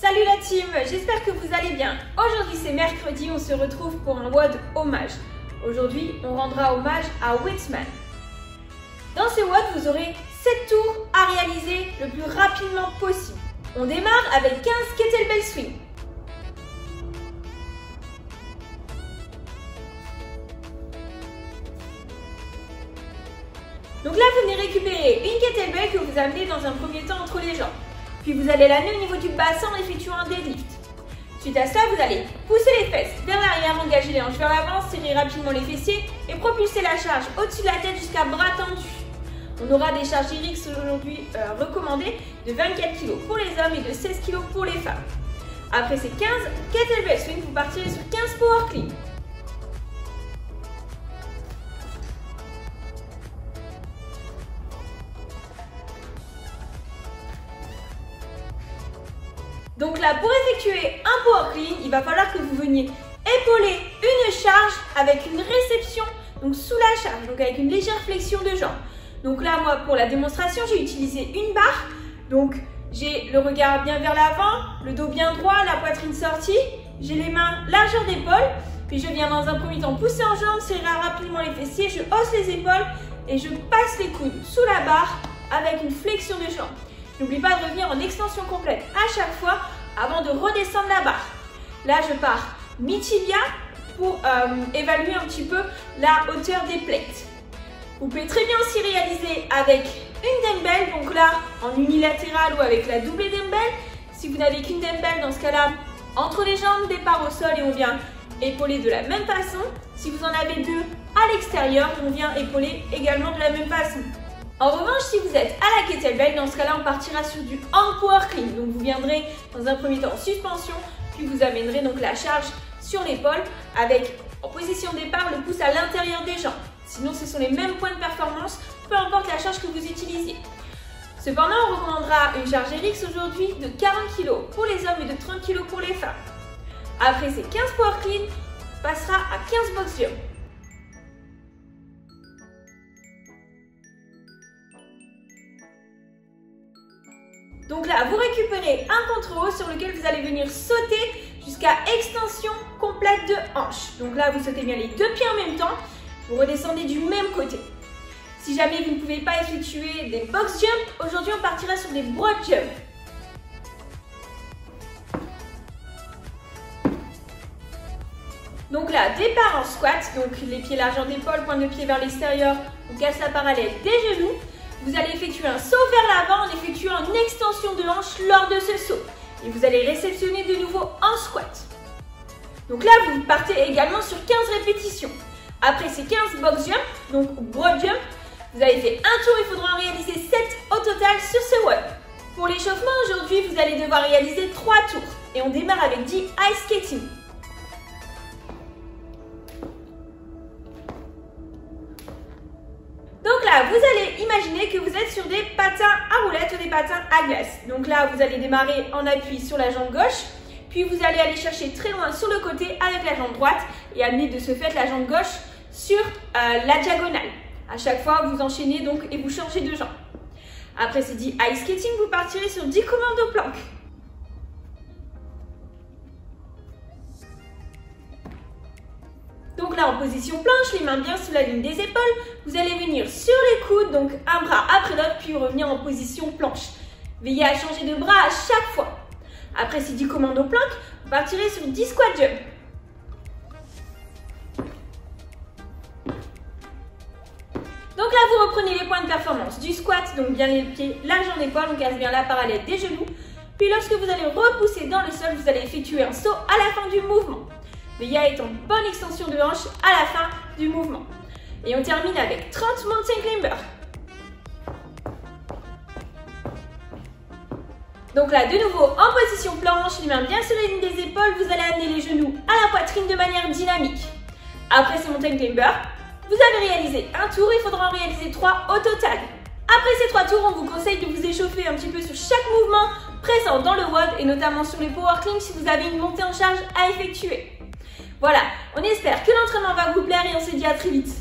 Salut la team, j'espère que vous allez bien. Aujourd'hui c'est mercredi, on se retrouve pour un WOD hommage. Aujourd'hui on rendra hommage à Witzman. Dans ce WOD vous aurez 7 tours à réaliser le plus rapidement possible. On démarre avec 15 kettlebell swing. Donc là vous venez récupérer une kettlebell que vous amenez dans un premier temps entre les jambes. Puis vous allez l'amener au niveau du bassin en effectuant un deadlift. Suite à ça, vous allez pousser les fesses vers l'arrière, engager les hanches vers l'avant, serrer rapidement les fessiers et propulser la charge au-dessus de la tête jusqu'à bras tendus. On aura des charges RX aujourd'hui recommandées de 24 kg pour les hommes et de 16 kg pour les femmes. Après ces 15 kettlebell swing, vous partirez sur 15 power clean. Donc là, pour effectuer un power clean, il va falloir que vous veniez épauler une charge avec une réception, donc sous la charge, donc avec une légère flexion de jambe. Donc là, moi, pour la démonstration, j'ai utilisé une barre. Donc, j'ai le regard bien vers l'avant, le dos bien droit, la poitrine sortie. J'ai les mains largeur d'épaule. Puis je viens dans un premier temps pousser en jambe, serrer rapidement les fessiers, je hausse les épaules et je passe les coudes sous la barre avec une flexion de jambe. N'oublie pas de revenir en extension complète à chaque fois avant de redescendre la barre. Là, je pars mi-tibia pour évaluer un petit peu la hauteur des plates. Vous pouvez très bien aussi réaliser avec une dumbbell, donc là en unilatéral ou avec la double dumbbell. Si vous n'avez qu'une dumbbell, dans ce cas-là, entre les jambes, départ au sol et on vient épauler de la même façon. Si vous en avez deux à l'extérieur, on vient épauler également de la même façon. En revanche, si vous êtes à la kettlebell, dans ce cas-là, on partira sur du hand power clean. Donc vous viendrez dans un premier temps en suspension, puis vous amènerez donc la charge sur l'épaule avec, en position de départ, le pouce à l'intérieur des jambes. Sinon, ce sont les mêmes points de performance, peu importe la charge que vous utilisiez. Cependant, on recommandera une charge RX aujourd'hui de 40 kg pour les hommes et de 30 kg pour les femmes. Après ces 15 power clean, on passera à 15 box jump. Donc là, vous récupérez un contre-haut sur lequel vous allez venir sauter jusqu'à extension complète de hanche. Donc là, vous sautez bien les deux pieds en même temps. Vous redescendez du même côté. Si jamais vous ne pouvez pas effectuer des box jump, aujourd'hui on partira sur des broad jump. Donc là, départ en squat, donc les pieds largeur d'épaule, pointe de pied vers l'extérieur, on casse la parallèle des genoux. Vous allez effectuer un saut vers l'avant en effectuant une extension de hanche lors de ce saut. Et vous allez réceptionner de nouveau en squat. Donc là, vous partez également sur 15 répétitions. Après ces 15 box jump, donc broad jump, vous avez fait un tour, il faudra en réaliser 7 au total sur ce WOD. Pour l'échauffement, aujourd'hui, vous allez devoir réaliser 3 tours. Et on démarre avec du ice skating. Donc là, vous allez imaginer que vous êtes sur des patins à roulettes ou des patins à glace. Donc là, vous allez démarrer en appui sur la jambe gauche, puis vous allez aller chercher très loin sur le côté avec la jambe droite et amener de ce fait la jambe gauche sur la diagonale. À chaque fois, vous enchaînez donc et vous changez de jambe. Après c'est dit ice skating, vous partirez sur 10 commando plank. Donc là, en position planche, les mains bien sous la ligne des épaules, vous allez venir sur les coudes, donc un bras après l'autre, puis revenir en position planche. Veillez à changer de bras à chaque fois. Après ces 10 commando plank, vous partirez sur 10 squat jump. Donc là, vous reprenez les points de performance du squat, donc bien les pieds largeur d'épaule, on casse bien la parallèle des genoux. Puis lorsque vous allez repousser dans le sol, vous allez effectuer un saut à la fin du mouvement. Veillez à être en bonne extension de hanche à la fin du mouvement. Et on termine avec 30 mountain climber. Donc là, de nouveau, en position planche, les mains bien sur la ligne des épaules, vous allez amener les genoux à la poitrine de manière dynamique. Après ce mountain climber, vous avez réalisé un tour, il faudra en réaliser 3 au total. Après ces 3 tours, on vous conseille de vous échauffer un petit peu sur chaque mouvement présent dans le WOD et notamment sur les power clean si vous avez une montée en charge à effectuer. Voilà, on espère que l'entraînement va vous plaire et on se dit à très vite.